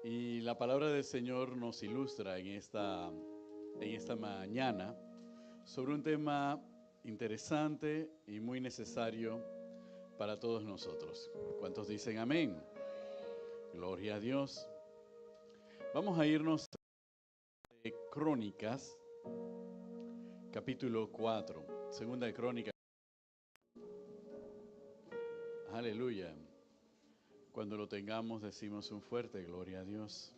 Y la palabra del Señor nos ilustra en esta mañana sobre un tema interesante y muy necesario para todos nosotros. ¿Cuántos dicen amén? Gloria a Dios. Vamos a irnos de Crónicas, capítulo 4. Segunda de Crónicas. Aleluya. Cuando lo tengamos decimos un fuerte gloria a Dios.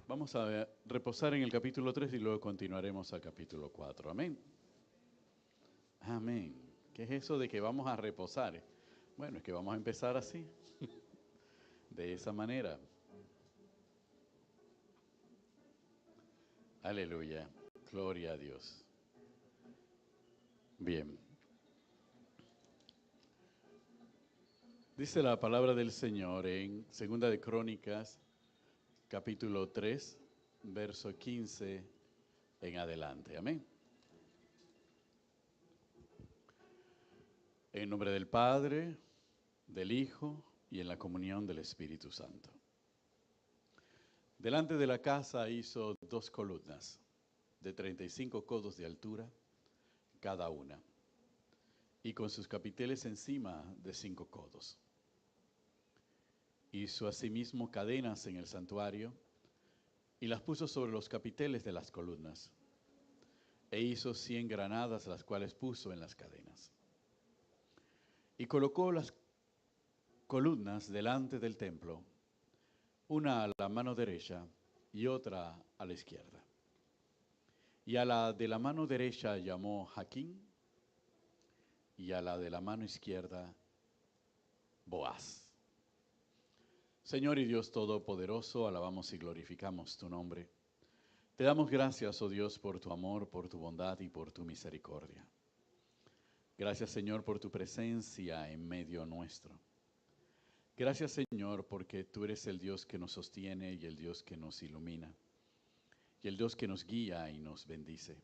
Vamos a reposar en el capítulo 3 y luego continuaremos al capítulo 4. Amén. Amén. ¿Qué es eso de que vamos a reposar? Bueno, es que vamos a empezar así, de esa manera. Aleluya. Gloria a Dios. Bien. Dice la palabra del Señor en Segunda de Crónicas, capítulo 3, verso 15 en adelante. Amén. En nombre del Padre, del Hijo y en la comunión del Espíritu Santo. Delante de la casa hizo 2 columnas de 35 codos de altura cada una, y con sus capiteles encima de 5 codos. Hizo asimismo cadenas en el santuario y las puso sobre los capiteles de las columnas, e hizo 100 granadas, las cuales puso en las cadenas. Y colocó las columnas delante del templo, una a la mano derecha y otra a la izquierda. Y a la de la mano derecha llamó Jaquín, y a la de la mano izquierda Boaz. Señor y Dios Todopoderoso, alabamos y glorificamos tu nombre. Te damos gracias, oh Dios, por tu amor, por tu bondad y por tu misericordia. Gracias, Señor, por tu presencia en medio nuestro. Gracias, Señor, porque tú eres el Dios que nos sostiene y el Dios que nos ilumina, y el Dios que nos guía y nos bendice.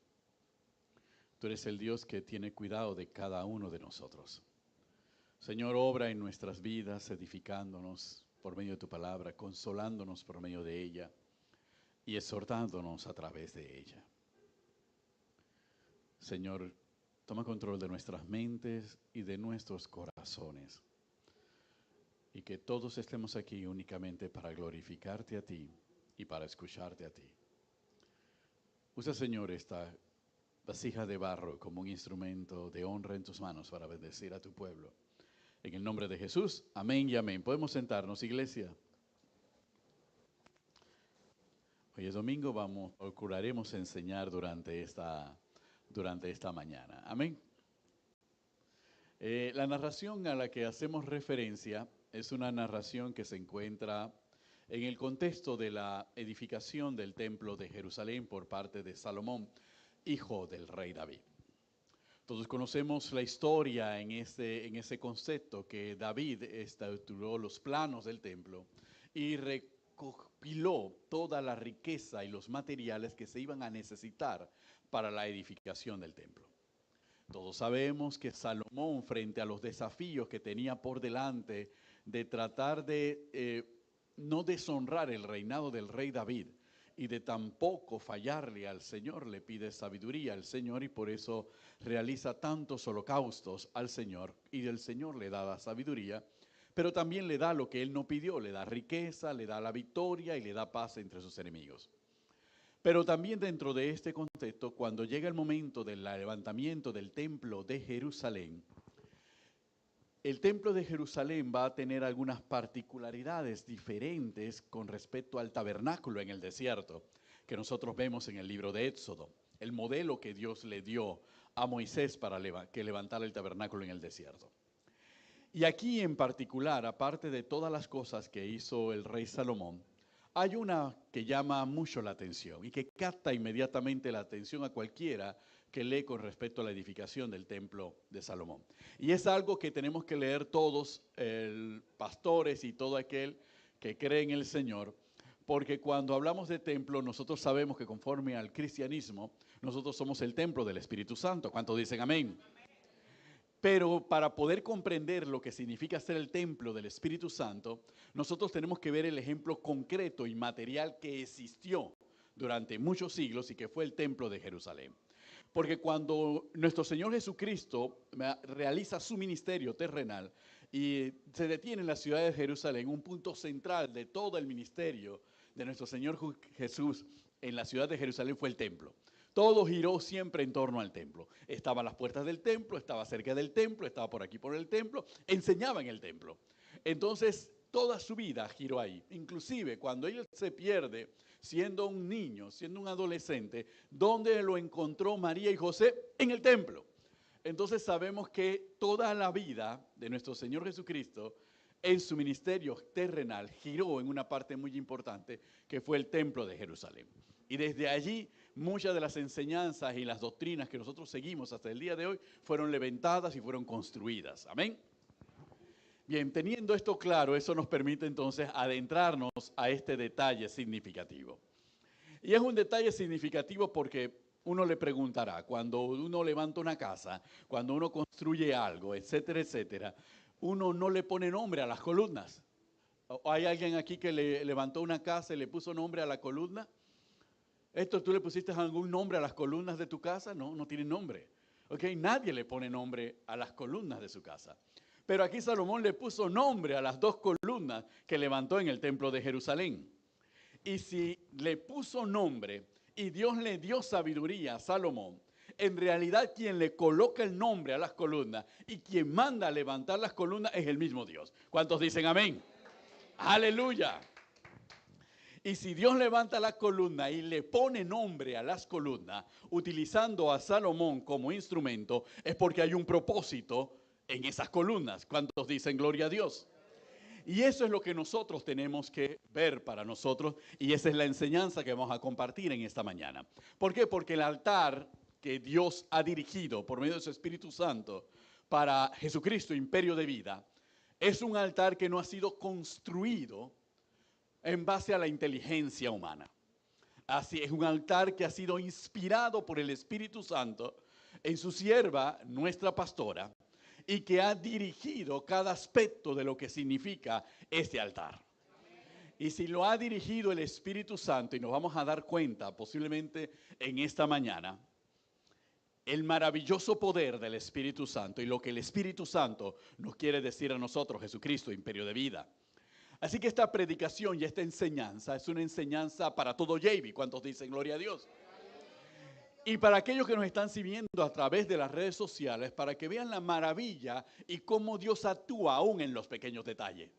Tú eres el Dios que tiene cuidado de cada uno de nosotros. Señor, obra en nuestras vidas, edificándonos por medio de tu palabra, consolándonos por medio de ella y exhortándonos a través de ella. Señor, toma control de nuestras mentes y de nuestros corazones, y que todos estemos aquí únicamente para glorificarte a ti y para escucharte a ti. Usa, Señor, esta vasija de barro como un instrumento de honra en tus manos para bendecir a tu pueblo. En el nombre de Jesús, amén y amén. Podemos sentarnos, iglesia. Hoy es domingo, procuraremos enseñar durante esta mañana. Amén. La narración a la que hacemos referencia es una narración que se encuentra en el contexto de la edificación del templo de Jerusalén por parte de Salomón, hijo del rey David. Todos conocemos la historia en ese concepto que David estructuró los planos del templo y recopiló toda la riqueza y los materiales que se iban a necesitar para la edificación del templo. Todos sabemos que Salomón, frente a los desafíos que tenía por delante de tratar de no deshonrar el reinado del rey David y de tampoco fallarle al Señor, le pide sabiduría al Señor y por eso realiza tantos holocaustos al Señor, y el Señor le da la sabiduría, pero también le da lo que él no pidió, le da riqueza, le da la victoria y le da paz entre sus enemigos. Pero también dentro de este contexto, cuando llega el momento del levantamiento del templo de Jerusalén, el templo de Jerusalén va a tener algunas particularidades diferentes con respecto al tabernáculo en el desierto, que nosotros vemos en el libro de Éxodo, el modelo que Dios le dio a Moisés para que levantara el tabernáculo en el desierto. Y aquí en particular, aparte de todas las cosas que hizo el rey Salomón, hay una que llama mucho la atención y que capta inmediatamente la atención a cualquiera que lee con respecto a la edificación del templo de Salomón. Y es algo que tenemos que leer todos, pastores y todo aquel que cree en el Señor, porque cuando hablamos de templo, nosotros sabemos que conforme al cristianismo, nosotros somos el templo del Espíritu Santo. ¿Cuántos dicen amén? Pero para poder comprender lo que significa ser el templo del Espíritu Santo, nosotros tenemos que ver el ejemplo concreto y material que existió durante muchos siglos y que fue el templo de Jerusalén. Porque cuando nuestro Señor Jesucristo realiza su ministerio terrenal y se detiene en la ciudad de Jerusalén, un punto central de todo el ministerio de nuestro Señor Jesús en la ciudad de Jerusalén fue el templo. Todo giró siempre en torno al templo. Estaba a las puertas del templo, estaba cerca del templo, estaba por aquí por el templo, enseñaba en el templo. Entonces, toda su vida giró ahí. Inclusive, cuando él se pierde, siendo un niño, siendo un adolescente, ¿dónde lo encontró María y José? En el templo. Entonces sabemos que toda la vida de nuestro Señor Jesucristo en su ministerio terrenal giró en una parte muy importante que fue el templo de Jerusalén. Y desde allí muchas de las enseñanzas y las doctrinas que nosotros seguimos hasta el día de hoy fueron levantadas y fueron construidas. Amén. Bien, teniendo esto claro, eso nos permite entonces adentrarnos a este detalle significativo. Y es un detalle significativo porque uno le preguntará, cuando uno levanta una casa, cuando uno construye algo, etcétera, etcétera, uno no le pone nombre a las columnas. ¿Hay alguien aquí que le levantó una casa y le puso nombre a la columna? ¿Esto tú le pusiste algún nombre a las columnas de tu casa? No, no tienen nombre. ¿Okay? Nadie le pone nombre a las columnas de su casa. Pero aquí Salomón le puso nombre a las dos columnas que levantó en el templo de Jerusalén. Y si le puso nombre y Dios le dio sabiduría a Salomón, en realidad quien le coloca el nombre a las columnas y quien manda a levantar las columnas es el mismo Dios. ¿Cuántos dicen amén? ¡Aleluya! Y si Dios levanta la columna y le pone nombre a las columnas, utilizando a Salomón como instrumento, es porque hay un propósito en esas columnas. ¿Cuántos dicen gloria a Dios? Y eso es lo que nosotros tenemos que ver para nosotros y esa es la enseñanza que vamos a compartir en esta mañana. ¿Por qué? Porque el altar que Dios ha dirigido por medio de su Espíritu Santo para Jesucristo, imperio de vida, es un altar que no ha sido construido en base a la inteligencia humana. Así es un altar que ha sido inspirado por el Espíritu Santo en su sierva, nuestra pastora, y que ha dirigido cada aspecto de lo que significa este altar. Y si lo ha dirigido el Espíritu Santo, y nos vamos a dar cuenta posiblemente en esta mañana, el maravilloso poder del Espíritu Santo y lo que el Espíritu Santo nos quiere decir a nosotros, Jesucristo, imperio de vida. Así que esta predicación y esta enseñanza es una enseñanza para todo JV. ¿Cuántos dicen gloria a Dios? Y para aquellos que nos están siguiendo a través de las redes sociales, para que vean la maravilla y cómo Dios actúa aún en los pequeños detalles.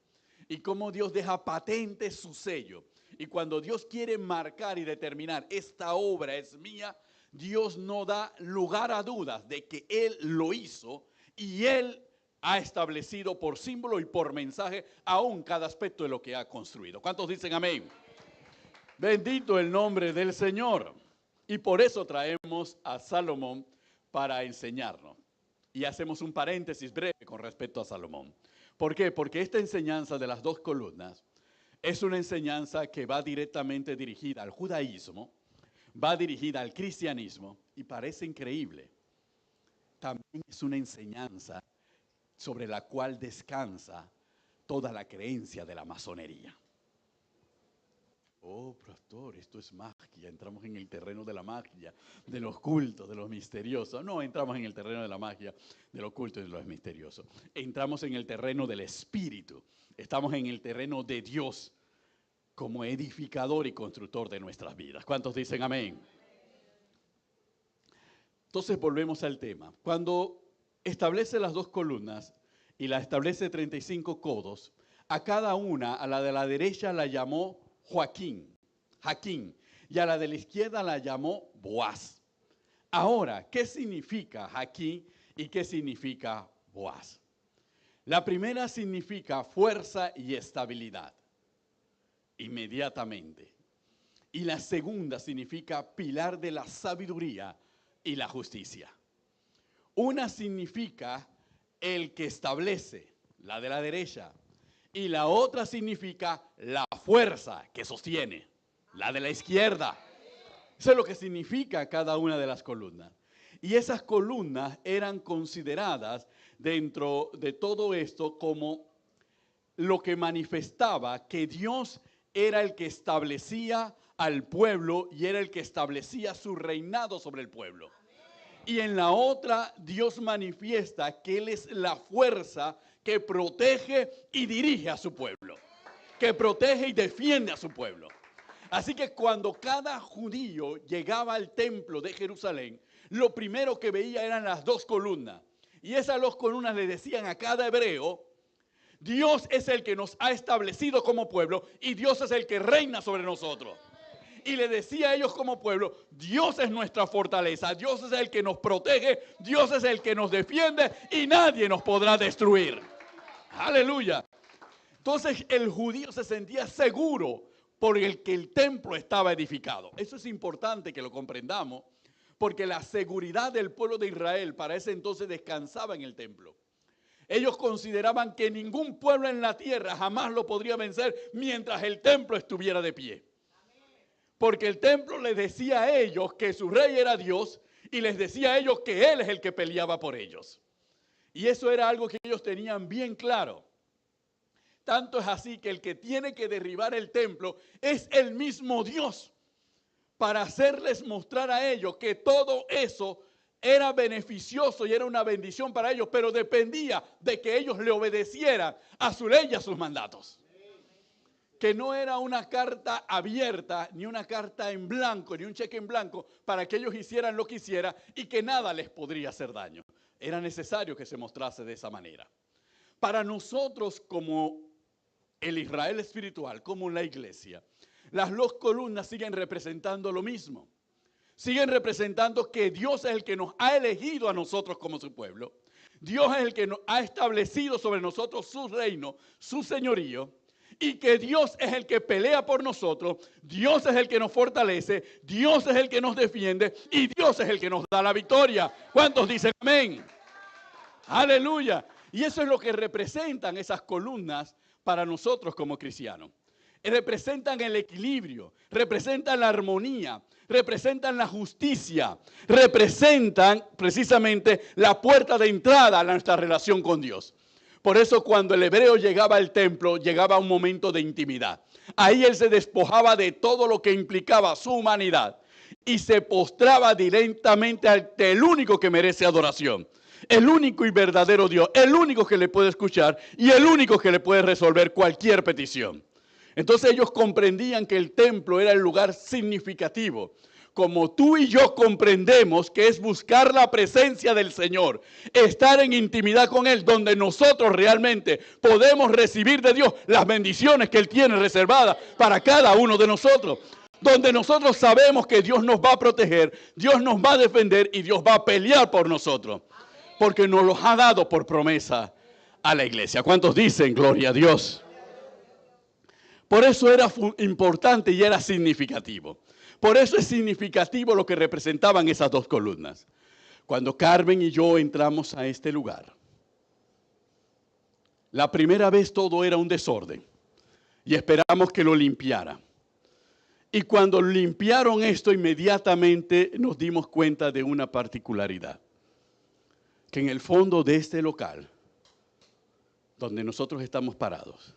Y cómo Dios deja patente su sello. Y cuando Dios quiere marcar y determinar, esta obra es mía, Dios no da lugar a dudas de que Él lo hizo y Él ha establecido por símbolo y por mensaje aún cada aspecto de lo que ha construido. ¿Cuántos dicen amén? Bendito el nombre del Señor. Y por eso traemos a Salomón para enseñarnos. Y hacemos un paréntesis breve con respecto a Salomón. ¿Por qué? Porque esta enseñanza de las dos columnas es una enseñanza que va directamente dirigida al judaísmo, va dirigida al cristianismo y parece increíble. También es una enseñanza sobre la cual descansa toda la creencia de la masonería. Oh, pastor, esto es magia. Entramos en el terreno de la magia, de los cultos, de los misteriosos. No entramos en el terreno de la magia, de los cultos y de los misteriosos. Entramos en el terreno del Espíritu. Estamos en el terreno de Dios como edificador y constructor de nuestras vidas. ¿Cuántos dicen amén? Entonces volvemos al tema. Cuando establece las dos columnas y la establece 35 codos, a cada una, a la de la derecha la llamó Jaquín, y a la de la izquierda la llamó Boaz. Ahora, ¿qué significa Jaquín y qué significa Boaz? La primera significa fuerza y estabilidad, inmediatamente. Y la segunda significa pilar de la sabiduría y la justicia. Una significa el que establece, la de la derecha, y la otra significa la fuerza que sostiene, la de la izquierda. Eso es lo que significa cada una de las columnas. Y esas columnas eran consideradas dentro de todo esto como lo que manifestaba que Dios era el que establecía al pueblo y era el que establecía su reinado sobre el pueblo. Y en la otra, Dios manifiesta que Él es la fuerza que protege y dirige a su pueblo, que protege y defiende a su pueblo. Así que cuando cada judío llegaba al templo de Jerusalén, lo primero que veía eran las dos columnas. Y esas dos columnas le decían a cada hebreo: Dios es el que nos ha establecido como pueblo y Dios es el que reina sobre nosotros. Y le decía a ellos como pueblo: Dios es nuestra fortaleza, Dios es el que nos protege, Dios es el que nos defiende y nadie nos podrá destruir. Aleluya. Entonces el judío se sentía seguro por el que el templo estaba edificado. Eso es importante que lo comprendamos, porque la seguridad del pueblo de Israel para ese entonces descansaba en el templo. Ellos consideraban que ningún pueblo en la tierra jamás lo podría vencer mientras el templo estuviera de pie. Porque el templo les decía a ellos que su rey era Dios y les decía a ellos que Él es el que peleaba por ellos. Y eso era algo que ellos tenían bien claro. Tanto es así que el que tiene que derribar el templo es el mismo Dios, para hacerles mostrar a ellos que todo eso era beneficioso y era una bendición para ellos, pero dependía de que ellos le obedecieran a su ley y a sus mandatos. Que no era una carta abierta, ni una carta en blanco, ni un cheque en blanco para que ellos hicieran lo que hicieran y que nada les podría hacer daño. Era necesario que se mostrase de esa manera. Para nosotros, como el Israel espiritual, como la iglesia, las dos columnas siguen representando lo mismo. Siguen representando que Dios es el que nos ha elegido a nosotros como su pueblo. Dios es el que nos ha establecido sobre nosotros su reino, su señorío. Y que Dios es el que pelea por nosotros, Dios es el que nos fortalece, Dios es el que nos defiende y Dios es el que nos da la victoria. ¿Cuántos dicen amén? Aleluya. Y eso es lo que representan esas columnas para nosotros como cristianos. Representan el equilibrio, representan la armonía, representan la justicia, representan precisamente la puerta de entrada a nuestra relación con Dios. Por eso cuando el hebreo llegaba al templo, llegaba a un momento de intimidad. Ahí él se despojaba de todo lo que implicaba su humanidad y se postraba directamente ante el único que merece adoración. El único y verdadero Dios, el único que le puede escuchar y el único que le puede resolver cualquier petición. Entonces ellos comprendían que el templo era el lugar significativo. Como tú y yo comprendemos que es buscar la presencia del Señor, estar en intimidad con Él, donde nosotros realmente podemos recibir de Dios las bendiciones que Él tiene reservadas para cada uno de nosotros. Donde nosotros sabemos que Dios nos va a proteger, Dios nos va a defender y Dios va a pelear por nosotros. Porque nos los ha dado por promesa a la iglesia. ¿Cuántos dicen gloria a Dios? Por eso era importante y era significativo. Por eso es significativo lo que representaban esas dos columnas. Cuando Carmen y yo entramos a este lugar, la primera vez todo era un desorden y esperamos que lo limpiara. Y cuando limpiaron esto, inmediatamente nos dimos cuenta de una particularidad. Que en el fondo de este local, donde nosotros estamos parados,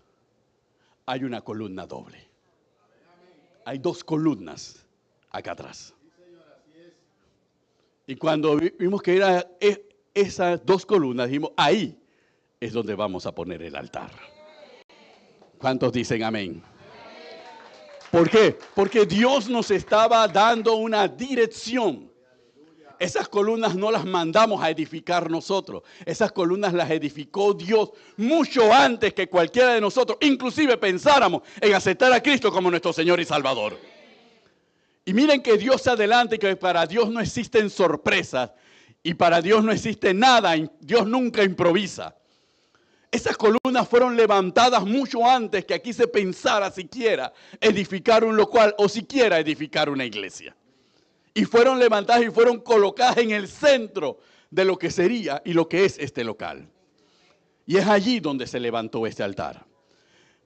hay una columna doble. Hay dos columnas acá atrás. Y cuando vimos que eran esas dos columnas, dijimos, ahí es donde vamos a poner el altar. ¿Cuántos dicen amén? ¿Por qué? Porque Dios nos estaba dando una dirección. Esas columnas no las mandamos a edificar nosotros. Esas columnas las edificó Dios mucho antes que cualquiera de nosotros, inclusive pensáramos en aceptar a Cristo como nuestro Señor y Salvador. Y miren que Dios se adelanta y que para Dios no existen sorpresas y para Dios no existe nada. Dios nunca improvisa. Esas columnas fueron levantadas mucho antes que aquí se pensara siquiera edificar un local o siquiera edificar una iglesia. Y fueron levantadas y fueron colocadas en el centro de lo que sería y lo que es este local. Y es allí donde se levantó este altar.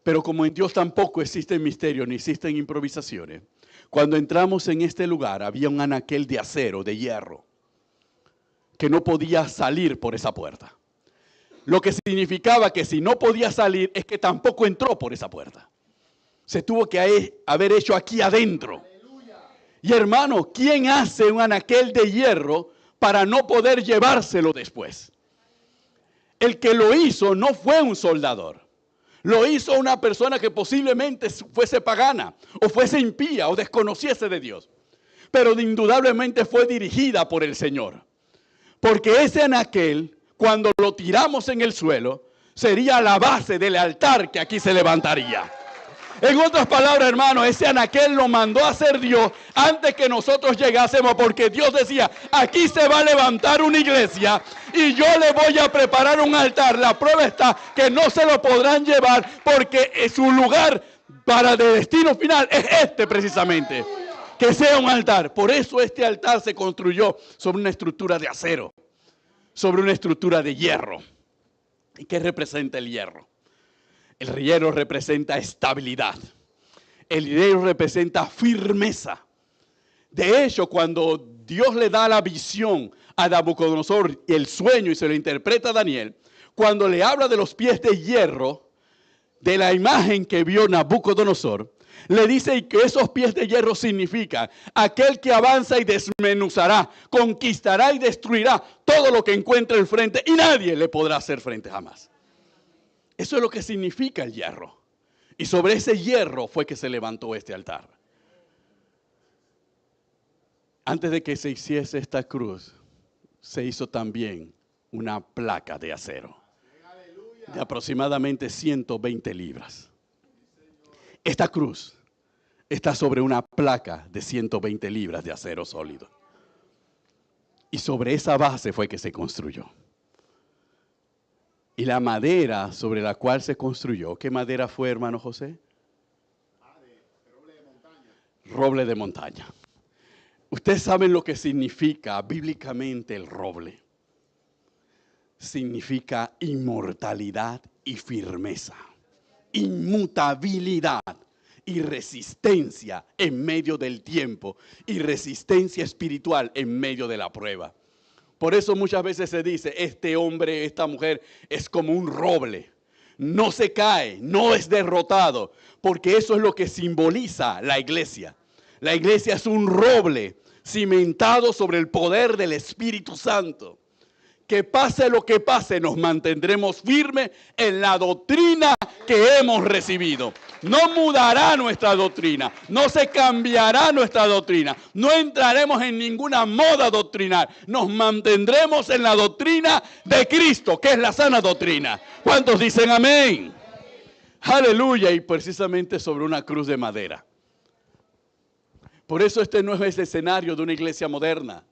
Pero como en Dios tampoco existen misterios ni existen improvisaciones, cuando entramos en este lugar había un anaquel de acero, de hierro, que no podía salir por esa puerta. Lo que significaba que si no podía salir es que tampoco entró por esa puerta. Se tuvo que haber hecho aquí adentro. Y hermano, ¿quién hace un anaquel de hierro para no poder llevárselo después? El que lo hizo no fue un soldador. Lo hizo una persona que posiblemente fuese pagana, o fuese impía, o desconociese de Dios. Pero indudablemente fue dirigida por el Señor. Porque ese anaquel, cuando lo tiramos en el suelo, sería la base del altar que aquí se levantaría. En otras palabras, hermano, ese anaquel lo mandó a hacer Dios antes que nosotros llegásemos, porque Dios decía, aquí se va a levantar una iglesia y yo le voy a preparar un altar. La prueba está que no se lo podrán llevar porque su lugar para de destino final es este precisamente, que sea un altar. Por eso este altar se construyó sobre una estructura de acero, sobre una estructura de hierro. ¿Y qué representa el hierro? El hierro representa estabilidad. El hierro representa firmeza. De hecho, cuando Dios le da la visión a Nabucodonosor y el sueño y se lo interpreta a Daniel, cuando le habla de los pies de hierro, de la imagen que vio Nabucodonosor, le dice que esos pies de hierro significan aquel que avanza y desmenuzará, conquistará y destruirá todo lo que encuentre enfrente y nadie le podrá hacer frente jamás. Eso es lo que significa el hierro. Y sobre ese hierro fue que se levantó este altar. Antes de que se hiciese esta cruz, se hizo también una placa de acero de aproximadamente 120 libras. Esta cruz está sobre una placa de 120 libras de acero sólido. Y sobre esa base fue que se construyó. Y la madera sobre la cual se construyó, ¿qué madera fue, hermano José? Roble de montaña. Roble de montaña. Ustedes saben lo que significa bíblicamente el roble. Significa inmortalidad y firmeza, inmutabilidad y resistencia en medio del tiempo y resistencia espiritual en medio de la prueba. Por eso muchas veces se dice, este hombre, esta mujer es como un roble. No se cae, no es derrotado, porque eso es lo que simboliza la iglesia. La iglesia es un roble cimentado sobre el poder del Espíritu Santo. Que pase lo que pase, nos mantendremos firmes en la doctrina que hemos recibido. No mudará nuestra doctrina, no se cambiará nuestra doctrina, no entraremos en ninguna moda doctrinal. Nos mantendremos en la doctrina de Cristo, que es la sana doctrina. ¿Cuántos dicen amén? Aleluya, y precisamente sobre una cruz de madera. Por eso este no es el escenario de una iglesia moderna.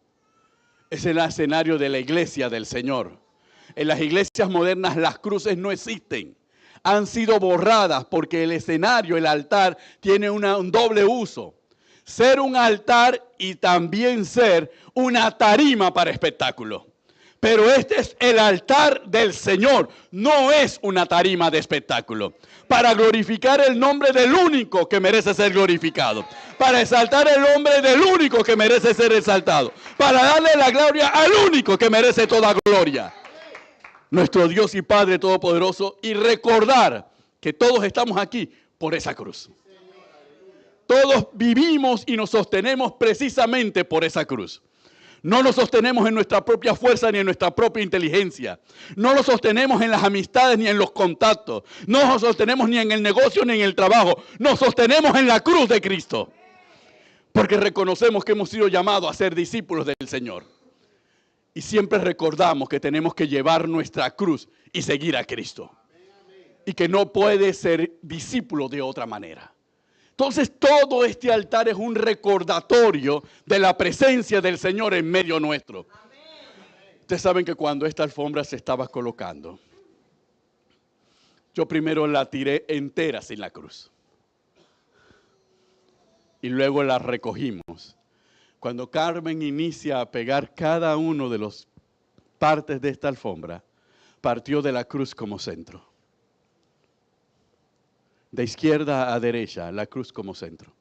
Es el escenario de la iglesia del Señor. En las iglesias modernas las cruces no existen. Han sido borradas porque el escenario, el altar, tiene un doble uso. Ser un altar y también ser una tarima para espectáculo. Pero este es el altar del Señor, no es una tarima de espectáculo. Para glorificar el nombre del único que merece ser glorificado. Para exaltar el nombre del único que merece ser exaltado. Para darle la gloria al único que merece toda gloria. Nuestro Dios y Padre Todopoderoso. Y recordar que todos estamos aquí por esa cruz. Todos vivimos y nos sostenemos precisamente por esa cruz. No nos sostenemos en nuestra propia fuerza ni en nuestra propia inteligencia. No nos sostenemos en las amistades ni en los contactos. No nos sostenemos ni en el negocio ni en el trabajo. Nos sostenemos en la cruz de Cristo. Porque reconocemos que hemos sido llamados a ser discípulos del Señor. Y siempre recordamos que tenemos que llevar nuestra cruz y seguir a Cristo. Y que no puede ser discípulo de otra manera. Entonces todo este altar es un recordatorio de la presencia del Señor en medio nuestro. Ustedes saben que cuando esta alfombra se estaba colocando, yo primero la tiré entera sin la cruz. Y luego la recogimos. Cuando Carmen inicia a pegar cada uno de las partes de esta alfombra, partió de la cruz como centro. De izquierda a derecha, la cruz como centro.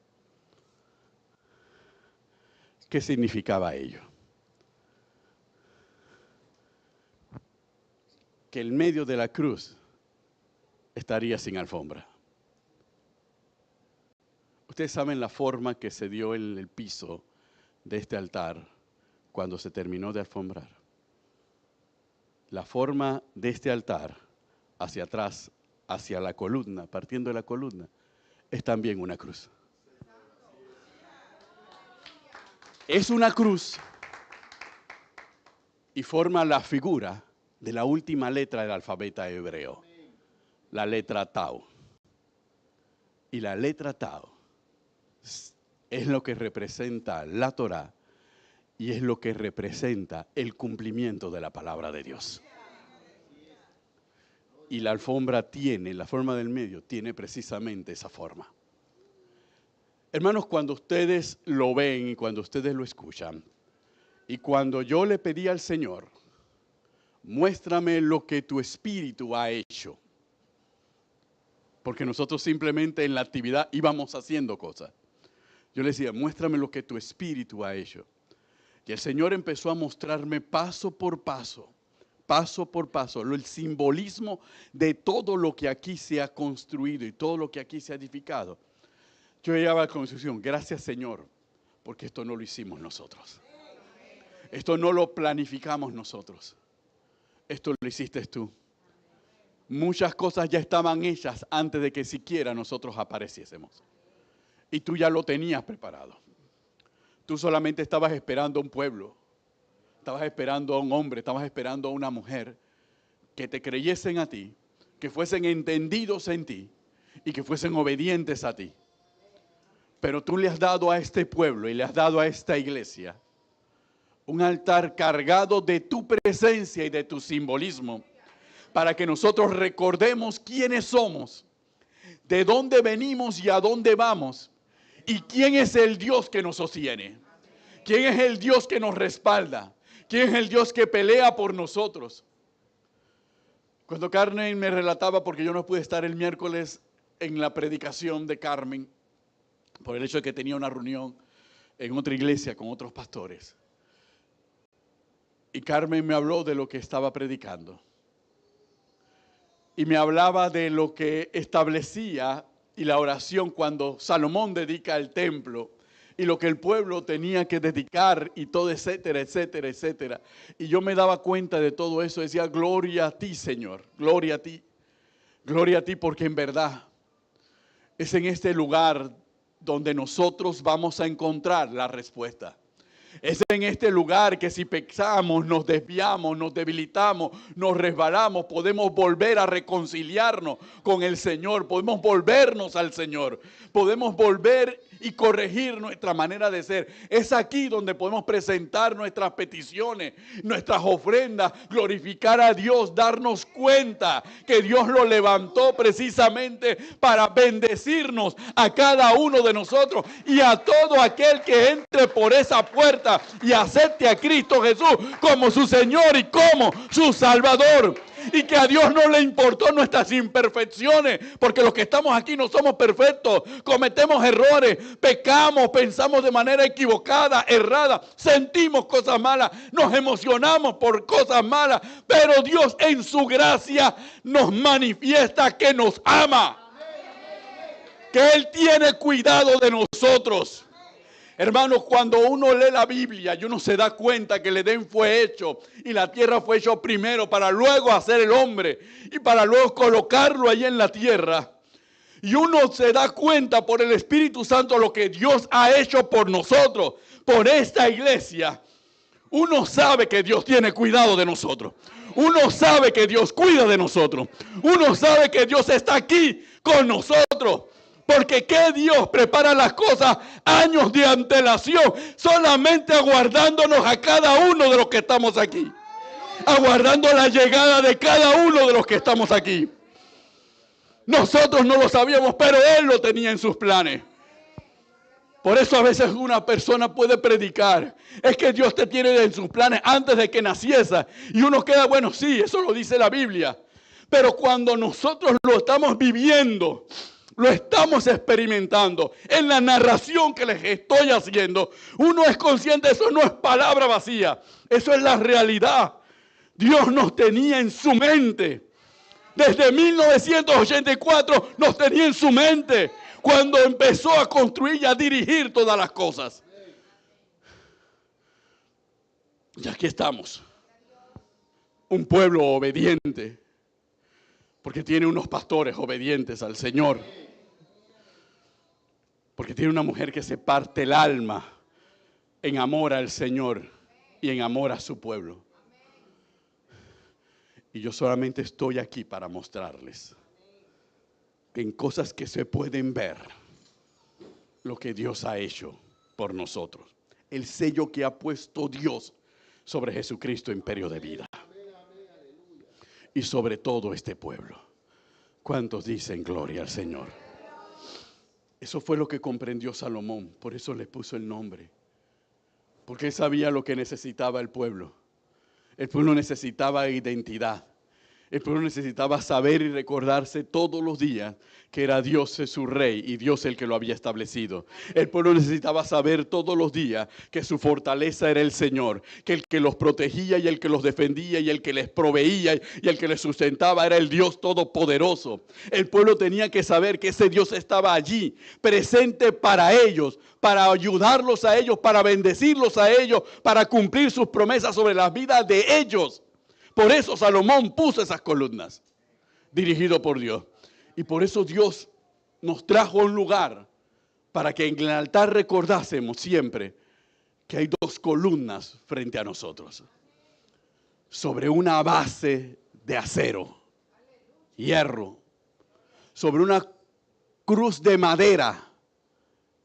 ¿Qué significaba ello? que el medio de la cruz estaría sin alfombra. Ustedes saben la forma que se dio en el piso de este altar cuando se terminó de alfombrar. La forma de este altar hacia atrás, hacia la columna, partiendo de la columna, es también una cruz. Es una cruz y forma la figura de la última letra del alfabeto hebreo, la letra Tau. Y la letra Tau es lo que representa la Torá y es lo que representa el cumplimiento de la palabra de Dios. Y la alfombra tiene, la forma del medio, tiene precisamente esa forma. Hermanos, cuando ustedes lo ven y cuando ustedes lo escuchan, y cuando yo le pedí al Señor, muéstrame lo que tu espíritu ha hecho. Porque nosotros simplemente en la actividad íbamos haciendo cosas. Yo le decía, muéstrame lo que tu espíritu ha hecho. Y el Señor empezó a mostrarme paso por paso, el simbolismo de todo lo que aquí se ha construido y todo lo que aquí se ha edificado. Yo llegaba a la conclusión, gracias Señor, porque esto no lo hicimos nosotros. Esto no lo planificamos nosotros. Esto lo hiciste tú. Muchas cosas ya estaban hechas antes de que siquiera nosotros apareciésemos. Y tú ya lo tenías preparado. Tú solamente estabas esperando a un pueblo. Estabas esperando a un hombre, estabas esperando a una mujer que te creyesen a ti, que fuesen entendidos en ti y que fuesen obedientes a ti. Pero tú le has dado a este pueblo y le has dado a esta iglesia un altar cargado de tu presencia y de tu simbolismo para que nosotros recordemos quiénes somos, de dónde venimos y a dónde vamos y quién es el Dios que nos sostiene, quién es el Dios que nos respalda, quién es el Dios que pelea por nosotros. Cuando Carmen me relataba, porque yo no pude estar el miércoles en la predicación de Carmen, por el hecho de que tenía una reunión en otra iglesia con otros pastores. Y Carmen me habló de lo que estaba predicando. Y me hablaba de lo que establecía y la oración cuando Salomón dedica el templo y lo que el pueblo tenía que dedicar y todo, etcétera, etcétera, etcétera. Y yo me daba cuenta de todo eso, decía, gloria a ti, Señor, gloria a ti, porque en verdad es en este lugar donde nosotros vamos a encontrar la respuesta. Es en este lugar que si pecamos, nos desviamos, nos debilitamos, nos resbalamos, podemos volver a reconciliarnos con el Señor, podemos volvernos al Señor, podemos volver y corregir nuestra manera de ser. Es aquí donde podemos presentar nuestras peticiones, nuestras ofrendas, glorificar a Dios, darnos cuenta que Dios lo levantó precisamente para bendecirnos a cada uno de nosotros y a todo aquel que entre por esa puerta y acepte a Cristo Jesús como su Señor y como su Salvador. Y que a Dios no le importó nuestras imperfecciones, porque los que estamos aquí no somos perfectos, cometemos errores, pecamos, pensamos de manera equivocada, errada, sentimos cosas malas, nos emocionamos por cosas malas, pero Dios en su gracia nos manifiesta que nos ama, que Él tiene cuidado de nosotros. Hermanos, cuando uno lee la Biblia y uno se da cuenta que el Edén fue hecho y la tierra fue hecho primero para luego hacer el hombre y para luego colocarlo ahí en la tierra. Y uno se da cuenta por el Espíritu Santo lo que Dios ha hecho por nosotros, por esta iglesia. Uno sabe que Dios tiene cuidado de nosotros. Uno sabe que Dios cuida de nosotros. Uno sabe que Dios está aquí con nosotros. Porque ¿qué Dios prepara las cosas años de antelación? Solamente aguardándonos a cada uno de los que estamos aquí. Aguardando la llegada de cada uno de los que estamos aquí. Nosotros no lo sabíamos, pero Él lo tenía en sus planes. Por eso a veces una persona puede predicar. Es que Dios te tiene en sus planes antes de que naciese. Y uno queda, bueno, sí, eso lo dice la Biblia. Pero cuando nosotros lo estamos viviendo, lo estamos experimentando en la narración que les estoy haciendo, uno es consciente, eso no es palabra vacía, eso es la realidad Dios nos tenía en su mente. Desde 1984 nos tenía en su mente cuando empezó a construir y a dirigir todas las cosas. Y aquí estamos. Un pueblo obediente, porque tiene unos pastores obedientes al Señor. Porque tiene una mujer que se parte el alma en amor al Señor y en amor a su pueblo. Y yo solamente estoy aquí para mostrarles que en cosas que se pueden ver, lo que Dios ha hecho por nosotros. El sello que ha puesto Dios sobre Jesucristo, imperio de vida. Y sobre todo este pueblo. ¿Cuántos dicen gloria al Señor? Eso fue lo que comprendió Salomón, por eso le puso el nombre. Porque él sabía lo que necesitaba el pueblo. El pueblo necesitaba identidad. El pueblo necesitaba saber y recordarse todos los días que era Dios su rey y Dios el que lo había establecido. El pueblo necesitaba saber todos los días que su fortaleza era el Señor, que el que los protegía y el que los defendía y el que les proveía y el que les sustentaba era el Dios todopoderoso. El pueblo tenía que saber que ese Dios estaba allí, presente para ellos, para ayudarlos a ellos, para bendecirlos a ellos, para cumplir sus promesas sobre las vidas de ellos. Por eso Salomón puso esas columnas, dirigido por Dios. Y por eso Dios nos trajo a un lugar para que en el altar recordásemos siempre que hay dos columnas frente a nosotros. Sobre una base de acero, hierro, sobre una cruz de madera,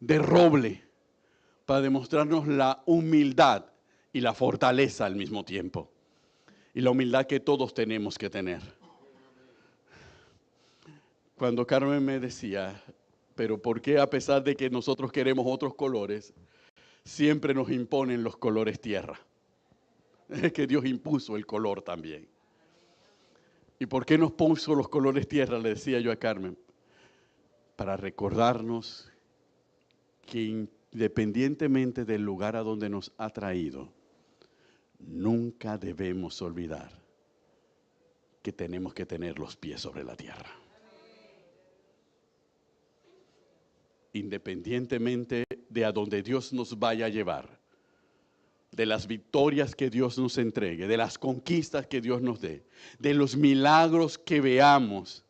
de roble, para demostrarnos la humildad y la fortaleza al mismo tiempo. Y la humildad que todos tenemos que tener. Cuando Carmen me decía, pero ¿por qué a pesar de que nosotros queremos otros colores, siempre nos imponen los colores tierra? Es que Dios impuso el color también. ¿Y por qué nos puso los colores tierra? Le decía yo a Carmen. Para recordarnos que independientemente del lugar a donde nos ha traído, nunca debemos olvidar que tenemos que tener los pies sobre la tierra. Independientemente de a donde Dios nos vaya a llevar, de las victorias que Dios nos entregue, de las conquistas que Dios nos dé, de los milagros que veamos,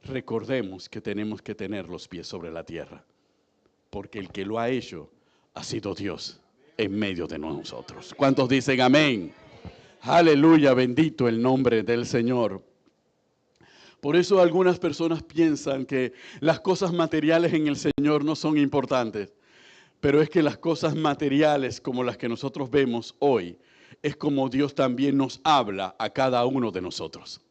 recordemos que tenemos que tener los pies sobre la tierra, porque el que lo ha hecho ha sido Dios en medio de nosotros. ¿Cuántos dicen amén? Aleluya, bendito el nombre del Señor. Por eso algunas personas piensan que las cosas materiales en el Señor no son importantes, pero es que las cosas materiales como las que nosotros vemos hoy, es como Dios también nos habla a cada uno de nosotros.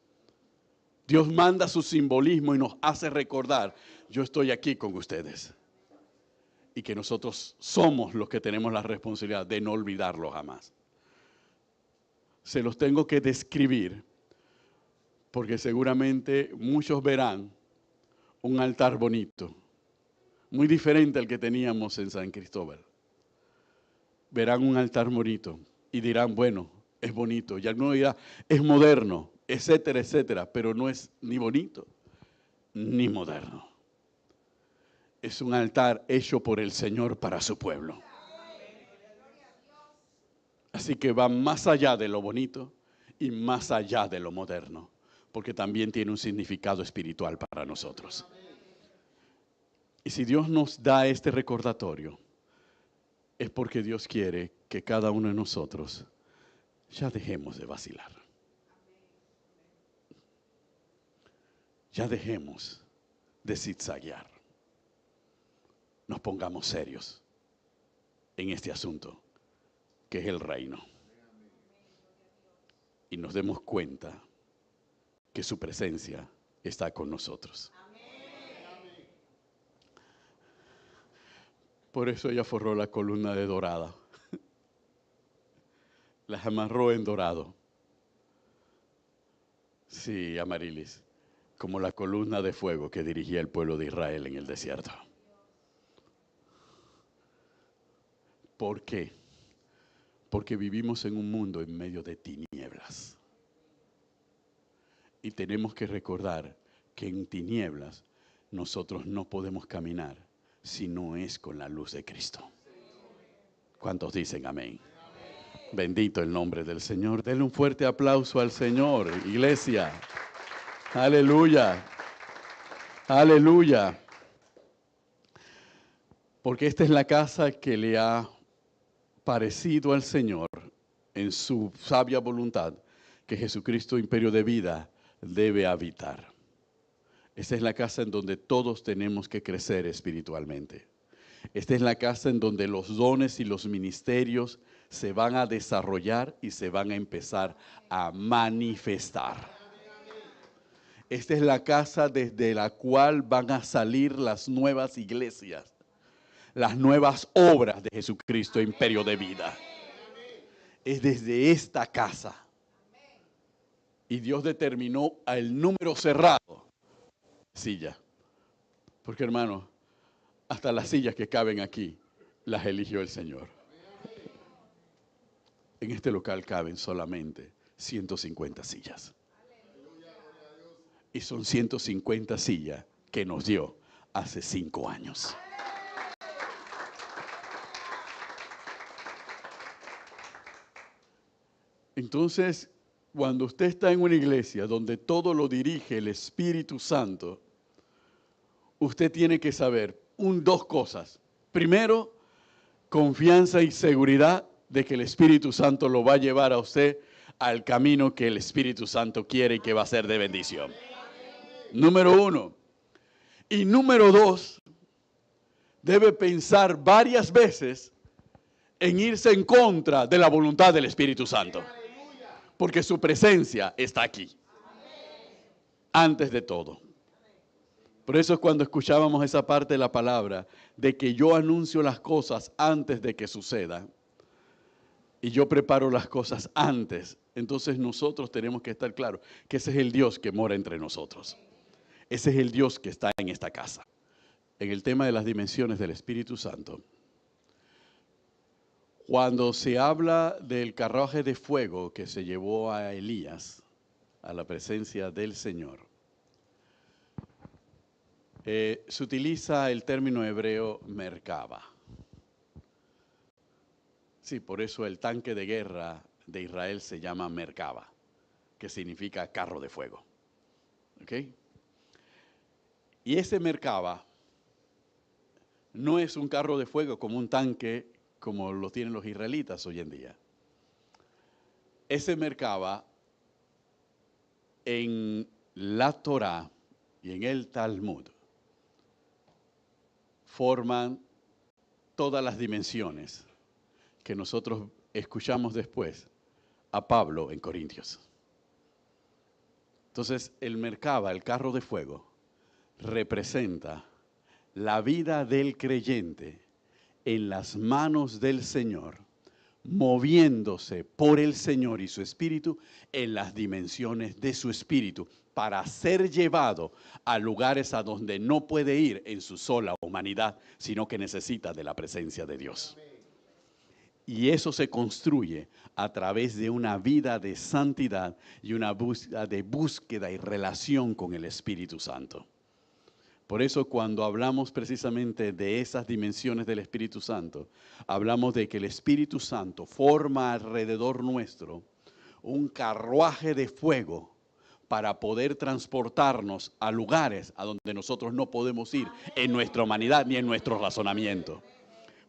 Dios manda su simbolismo y nos hace recordar, yo estoy aquí con ustedes. Y que nosotros somos los que tenemos la responsabilidad de no olvidarlo jamás. Se los tengo que describir, porque seguramente muchos verán un altar bonito, muy diferente al que teníamos en San Cristóbal. Verán un altar bonito y dirán, bueno, es bonito. Y alguno dirá, es moderno, etcétera, etcétera, pero no es ni bonito ni moderno. Es un altar hecho por el Señor para su pueblo. Así que va más allá de lo bonito y más allá de lo moderno, porque también tiene un significado espiritual para nosotros. Y si Dios nos da este recordatorio, es porque Dios quiere que cada uno de nosotros ya dejemos de vacilar. Ya dejemos de zigzaguear. Nos pongamos serios en este asunto, que es el reino. Y nos demos cuenta que su presencia está con nosotros. Por eso ella forró la columna de dorada. Las amarró en dorado. Sí, Amarilis, como la columna de fuego que dirigía el pueblo de Israel en el desierto. ¿Por qué? Porque vivimos en un mundo en medio de tinieblas. Y tenemos que recordar que en tinieblas nosotros no podemos caminar si no es con la luz de Cristo. ¿Cuántos dicen amén? Bendito el nombre del Señor. Denle un fuerte aplauso al Señor, iglesia. Aleluya. Aleluya. Porque esta es la casa que le ha parecido al Señor en su sabia voluntad que Jesucristo, imperio de vida, debe habitar. Esta es la casa en donde todos tenemos que crecer espiritualmente. Esta es la casa en donde los dones y los ministerios se van a desarrollar y se van a empezar a manifestar. Esta es la casa desde la cual van a salir las nuevas iglesias, las nuevas obras de Jesucristo, imperio de vida. Es desde esta casa. Y Dios determinó el número cerrado de silla. Porque hermano, hasta las sillas que caben aquí, las eligió el Señor. En este local caben solamente 150 sillas. Y son 150 sillas que nos dio hace 5 años. Entonces, cuando usted está en una iglesia donde todo lo dirige el Espíritu Santo, usted tiene que saber dos cosas. Primero, confianza y seguridad de que el Espíritu Santo lo va a llevar a usted al camino que el Espíritu Santo quiere y que va a ser de bendición. Número 1. Y número 2, debe pensar varias veces en irse en contra de la voluntad del Espíritu Santo. Porque su presencia está aquí. Antes de todo. Por eso es cuando escuchábamos esa parte de la palabra, de que yo anuncio las cosas antes de que sucedan. Y yo preparo las cosas antes. Entonces nosotros tenemos que estar claros que ese es el Dios que mora entre nosotros. Ese es el Dios que está en esta casa. En el tema de las dimensiones del Espíritu Santo, cuando se habla del carruaje de fuego que se llevó a Elías a la presencia del Señor, se utiliza el término hebreo merkava. Sí, por eso el tanque de guerra de Israel se llama merkava, que significa carro de fuego. ¿Ok? Y ese merkava no es un carro de fuego como un tanque como lo tienen los israelitas hoy en día. Ese merkava en la Torá y en el Talmud forman todas las dimensiones que nosotros escuchamos después a Pablo en Corintios. Entonces, el merkava, el carro de fuego, representa la vida del creyente en las manos del Señor, moviéndose por el Señor y su Espíritu en las dimensiones de su Espíritu, para ser llevado a lugares a donde no puede ir en su sola humanidad, sino que necesita de la presencia de Dios. Y eso se construye a través de una vida de santidad y una búsqueda y relación con el Espíritu Santo. Por eso cuando hablamos precisamente de esas dimensiones del Espíritu Santo, hablamos de que el Espíritu Santo forma alrededor nuestro un carruaje de fuego para poder transportarnos a lugares a donde nosotros no podemos ir en nuestra humanidad ni en nuestro razonamiento.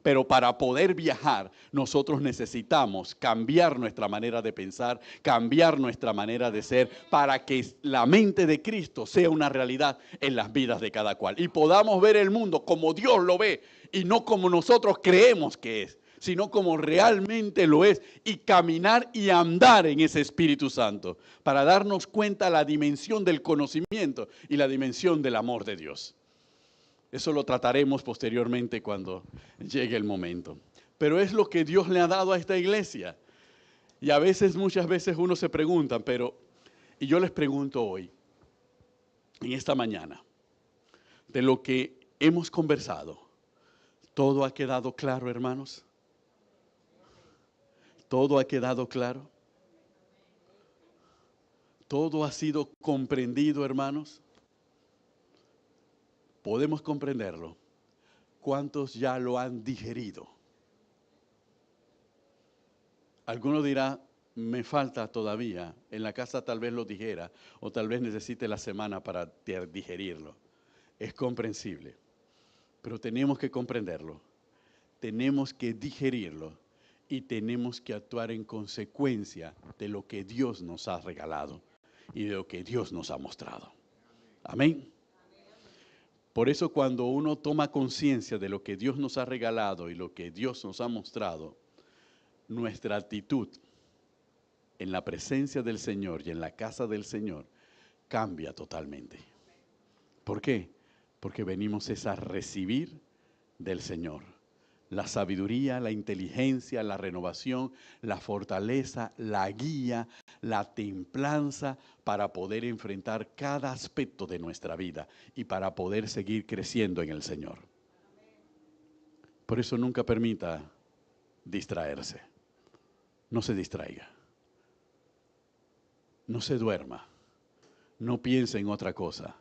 Pero para poder viajar, nosotros necesitamos cambiar nuestra manera de pensar, cambiar nuestra manera de ser, para que la mente de Cristo sea una realidad en las vidas de cada cual. Y podamos ver el mundo como Dios lo ve y no como nosotros creemos que es, sino como realmente lo es. Y caminar y andar en ese Espíritu Santo para darnos cuenta la dimensión del conocimiento y la dimensión del amor de Dios. Eso lo trataremos posteriormente cuando llegue el momento. Pero es lo que Dios le ha dado a esta iglesia. Y a veces, muchas veces uno se pregunta, y yo les pregunto hoy, en esta mañana, de lo que hemos conversado, ¿todo ha quedado claro, hermanos? ¿Todo ha quedado claro? todo ha sido comprendido, hermanos. Podemos comprenderlo. ¿Cuántos ya lo han digerido? Alguno dirá, me falta todavía. En la casa tal vez lo dijera o tal vez necesite la semana para digerirlo. Es comprensible, pero tenemos que comprenderlo. Tenemos que digerirlo y tenemos que actuar en consecuencia de lo que Dios nos ha regalado y de lo que Dios nos ha mostrado. Amén. Por eso cuando uno toma conciencia de lo que Dios nos ha regalado y lo que Dios nos ha mostrado, nuestra actitud en la presencia del Señor y en la casa del Señor cambia totalmente. ¿Por qué? Porque venimos a recibir del Señor la sabiduría, la inteligencia, la renovación, la fortaleza, la guía, la templanza para poder enfrentar cada aspecto de nuestra vida y para poder seguir creciendo en el Señor. Por eso nunca permita distraerse. No se distraiga. No se duerma. No piense en otra cosa,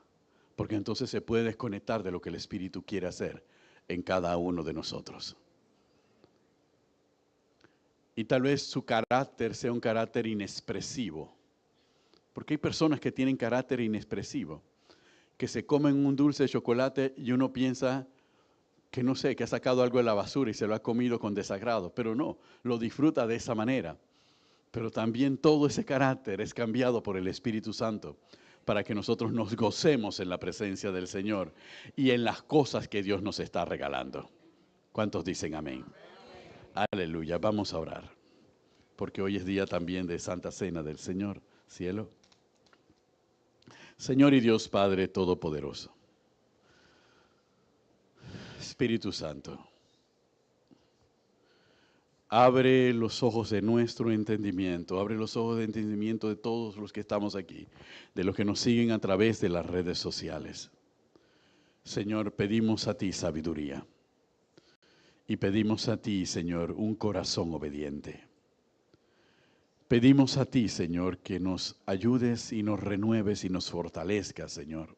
porque entonces se puede desconectar de lo que el Espíritu quiere hacer en cada uno de nosotros. Y tal vez su carácter sea un carácter inexpresivo, porque hay personas que tienen carácter inexpresivo, que se comen un dulce de chocolate y uno piensa que no sé, que ha sacado algo de la basura y se lo ha comido con desagrado, pero no, lo disfruta de esa manera. Pero también todo ese carácter es cambiado por el Espíritu Santo para que nosotros nos gocemos en la presencia del Señor y en las cosas que Dios nos está regalando. ¿Cuántos dicen amén? Aleluya, vamos a orar, porque hoy es día también de Santa Cena del Señor, cielo. Señor y Dios Padre Todopoderoso, Espíritu Santo, abre los ojos de nuestro entendimiento, abre los ojos de entendimiento de todos los que estamos aquí, de los que nos siguen a través de las redes sociales. Señor, pedimos a ti sabiduría y pedimos a ti, Señor, un corazón obediente. Pedimos a ti, Señor, que nos ayudes y nos renueves y nos fortalezcas, Señor,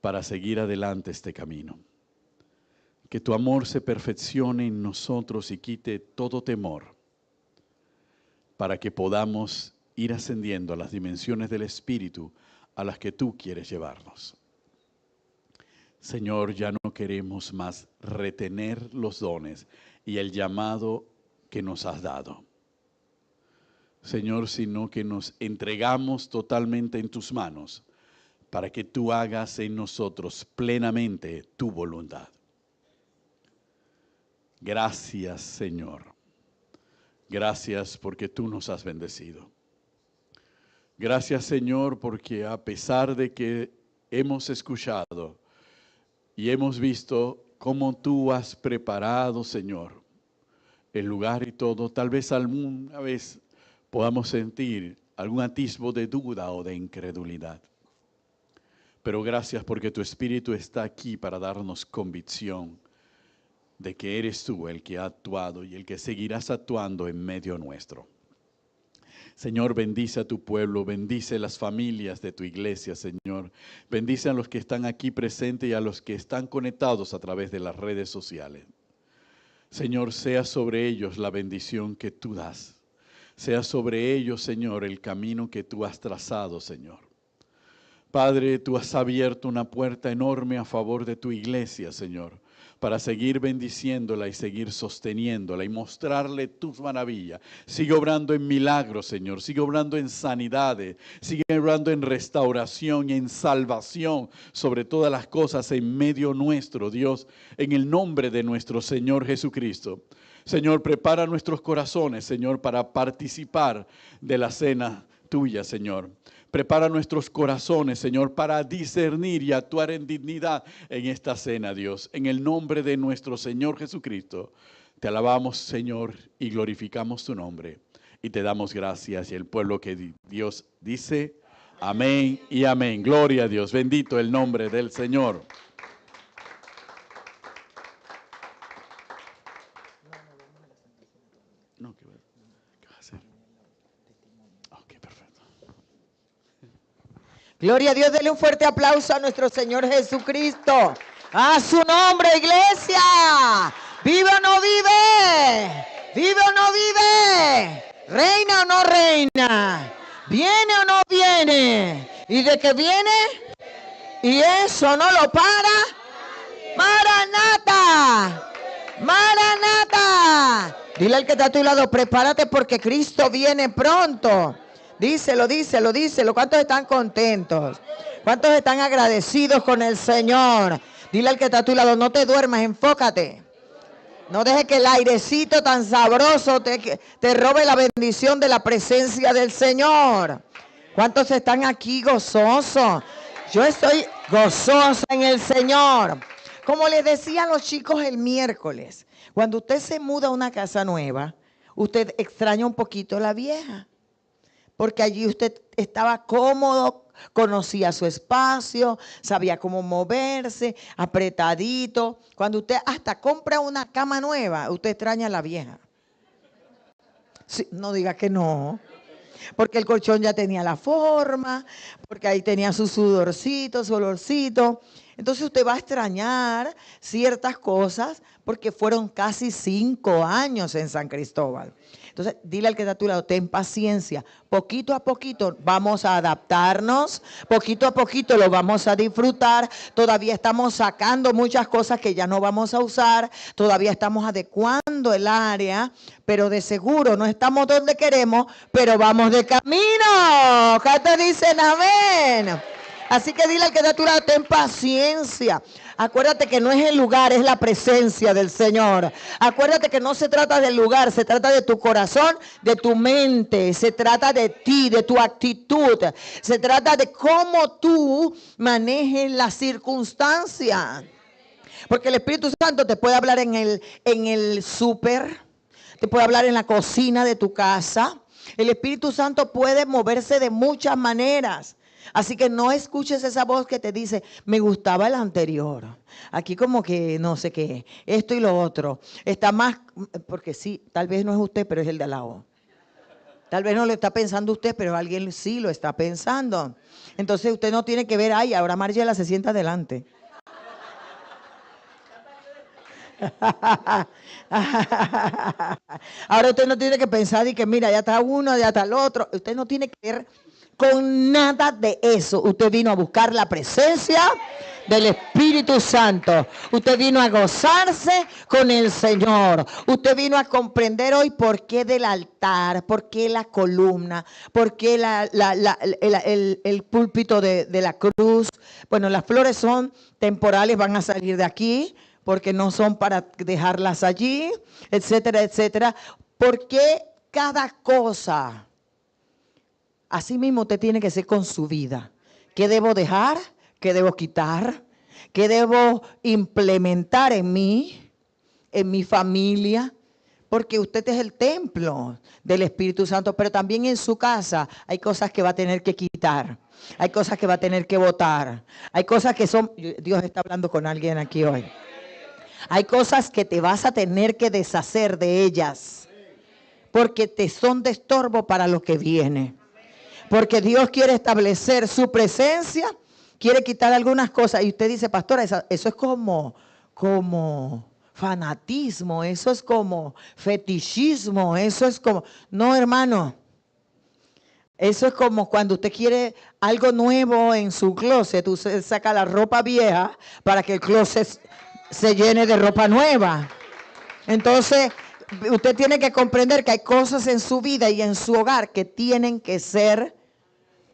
para seguir adelante este camino. Que tu amor se perfeccione en nosotros y quite todo temor, para que podamos ir ascendiendo a las dimensiones del Espíritu a las que tú quieres llevarnos. Señor, ya no queremos más retener los dones y el llamado que nos has dado. Señor, sino que nos entregamos totalmente en tus manos para que tú hagas en nosotros plenamente tu voluntad. Gracias, Señor. Gracias porque tú nos has bendecido. Gracias, Señor, porque a pesar de que hemos escuchado y hemos visto cómo tú has preparado, Señor, el lugar y todo, tal vez alguna vez podamos sentir algún atisbo de duda o de incredulidad. Pero gracias porque tu Espíritu está aquí para darnos convicción de que eres tú el que ha actuado y el que seguirás actuando en medio nuestro. Señor, bendice a tu pueblo, bendice las familias de tu iglesia, Señor. Bendice a los que están aquí presentes y a los que están conectados a través de las redes sociales. Señor, sea sobre ellos la bendición que tú das. Sea sobre ellos, Señor, el camino que tú has trazado, Señor. Padre, tú has abierto una puerta enorme a favor de tu iglesia, Señor, para seguir bendiciéndola y seguir sosteniéndola y mostrarle tus maravillas. Sigue obrando en milagros, Señor. Sigue obrando en sanidades. Sigue obrando en restauración y en salvación sobre todas las cosas en medio nuestro, Dios, en el nombre de nuestro Señor Jesucristo. Señor, prepara nuestros corazones, Señor, para participar de la cena tuya, Señor. Prepara nuestros corazones, Señor, para discernir y actuar en dignidad en esta cena, Dios. En el nombre de nuestro Señor Jesucristo, te alabamos, Señor, y glorificamos tu nombre. Y te damos gracias. Y el pueblo que Dios dice, amén y amén. Gloria a Dios. Bendito el nombre del Señor. No, ¿qué va a hacer? Ok, perfecto. Gloria a Dios, denle un fuerte aplauso a nuestro Señor Jesucristo. A su nombre, iglesia. ¿Vive o no vive? ¿Vive o no vive? ¿Reina o no reina? ¿Viene o no viene? ¿Y de qué viene? Y eso no lo para. ¡Maranata! ¡Maranata! Dile al que está a tu lado, prepárate porque Cristo viene pronto. Díselo, díselo, díselo. ¿Cuántos están contentos? ¿Cuántos están agradecidos con el Señor? Dile al que está a tu lado, no te duermas, enfócate. No dejes que el airecito tan sabroso te robe la bendición de la presencia del Señor. ¿Cuántos están aquí gozosos? Yo estoy gozosa en el Señor. Como les decía a los chicos el miércoles, cuando usted se muda a una casa nueva, usted extraña un poquito la vieja. Porque allí usted estaba cómodo, conocía su espacio, sabía cómo moverse, apretadito. Cuando usted hasta compra una cama nueva, usted extraña a la vieja. Sí, no diga que no. Porque el colchón ya tenía la forma, porque ahí tenía su sudorcito, su olorcito. Entonces usted va a extrañar ciertas cosas porque fueron casi 5 años en San Cristóbal. Entonces, dile al que está a tu lado, ten paciencia. Poquito a poquito vamos a adaptarnos, poquito a poquito lo vamos a disfrutar. Todavía estamos sacando muchas cosas que ya no vamos a usar, todavía estamos adecuando el área, pero de seguro no estamos donde queremos, pero vamos de camino. ¿Qué te dicen? Amén. Así que dile al que está a tu lado, ten paciencia. Acuérdate que no es el lugar, es la presencia del Señor. Acuérdate que no se trata del lugar, se trata de tu corazón, de tu mente. Se trata de ti, de tu actitud. Se trata de cómo tú manejes las circunstancias. Porque el Espíritu Santo te puede hablar en el súper, te puede hablar en la cocina de tu casa. El Espíritu Santo puede moverse de muchas maneras. Así que no escuches esa voz que te dice, me gustaba el anterior. Aquí como que no sé qué, esto y lo otro. Está más, porque sí, tal vez no es usted, pero es el de al lado. Tal vez no lo está pensando usted, pero alguien sí lo está pensando. Entonces usted no tiene que ver, ay, ahora Margiela se sienta adelante. Ahora usted no tiene que pensar y que mira, ya está uno, ya está el otro. Usted no tiene que ver con nada de eso. Usted vino a buscar la presencia del Espíritu Santo. Usted vino a gozarse con el Señor. Usted vino a comprender hoy por qué del altar, por qué la columna, por qué el púlpito de la cruz. Bueno, las flores son temporales, van a salir de aquí porque no son para dejarlas allí, etcétera, etcétera. ¿Por qué cada cosa? Así mismo usted tiene que ser con su vida. ¿Qué debo dejar? ¿Qué debo quitar? ¿Qué debo implementar en mí, en mi familia? Porque usted es el templo del Espíritu Santo, pero también en su casa hay cosas que va a tener que quitar. Hay cosas que va a tener que botar. Hay cosas que son, Dios está hablando con alguien aquí hoy. Hay cosas que te vas a tener que deshacer de ellas, porque te son de estorbo para lo que viene. Porque Dios quiere establecer su presencia, quiere quitar algunas cosas. Y usted dice, pastora, eso es como fanatismo, eso es como fetichismo, eso es como... No, hermano. Eso es como cuando usted quiere algo nuevo en su closet. Usted saca la ropa vieja para que el closet se llene de ropa nueva. Entonces, usted tiene que comprender que hay cosas en su vida y en su hogar que tienen que ser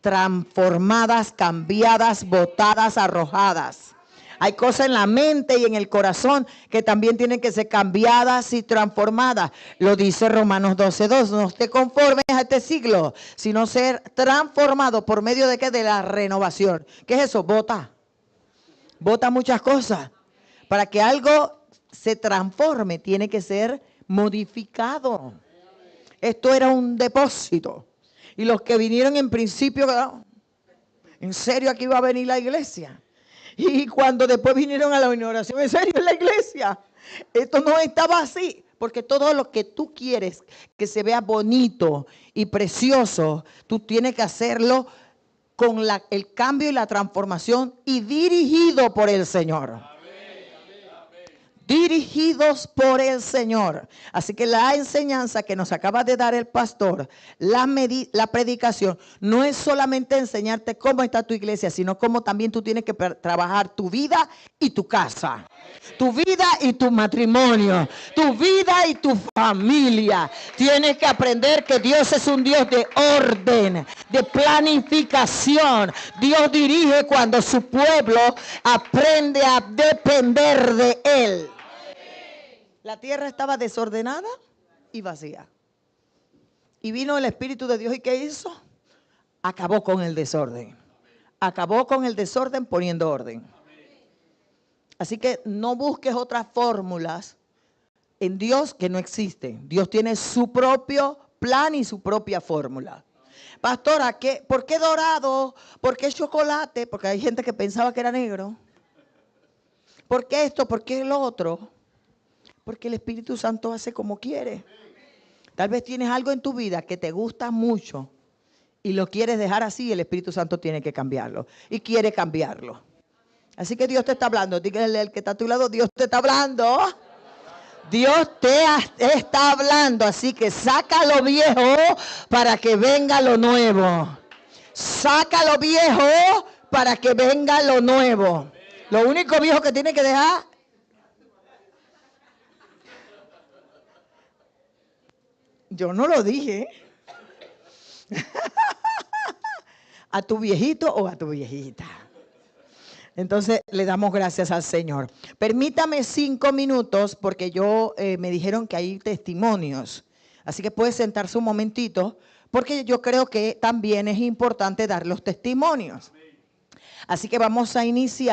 transformadas, cambiadas, botadas, arrojadas. Hay cosas en la mente y en el corazón que también tienen que ser cambiadas y transformadas. Lo dice Romanos 12:2. No te conformes a este siglo, sino ser transformado por medio de ¿qué? De la renovación. ¿Qué es eso? Bota. Bota muchas cosas. Para que algo se transforme, tiene que ser modificado. Esto era un depósito. Y los que vinieron en principio, ¿en serio aquí va a venir la iglesia? Y cuando después vinieron a la inauguración, ¿en serio en la iglesia? Esto no estaba así, porque todo lo que tú quieres que se vea bonito y precioso, tú tienes que hacerlo con el cambio y la transformación y dirigido por el Señor. Dirigidos por el Señor. Así que la enseñanza que nos acaba de dar el pastor, la predicación, no es solamente enseñarte cómo está tu iglesia, sino cómo también tú tienes que trabajar tu vida y tu casa, tu vida y tu matrimonio, tu vida y tu familia. Tienes que aprender que Dios es un Dios de orden, de planificación. Dios dirige cuando su pueblo aprende a depender de Él. La tierra estaba desordenada y vacía. Y vino el Espíritu de Dios, ¿y qué hizo? Acabó con el desorden. Acabó con el desorden poniendo orden. Así que no busques otras fórmulas en Dios que no existen. Dios tiene su propio plan y su propia fórmula. Pastora, ¿por qué dorado? ¿Por qué chocolate? Porque hay gente que pensaba que era negro. ¿Por qué esto? ¿Por qué lo otro? Porque el Espíritu Santo hace como quiere. Tal vez tienes algo en tu vida que te gusta mucho y lo quieres dejar así, y el Espíritu Santo tiene que cambiarlo y quiere cambiarlo. Así que Dios te está hablando. Dígale al que está a tu lado, Dios te está hablando. Dios te está hablando. Así que saca lo viejo para que venga lo nuevo. Saca lo viejo para que venga lo nuevo. Lo único viejo que tiene que dejar. Yo no lo dije. A tu viejito o a tu viejita. Entonces le damos gracias al Señor. Permítame 5 minutos porque me dijeron que hay testimonios. Así que puede sentarse un momentito porque yo creo que también es importante dar los testimonios. Así que vamos a iniciar.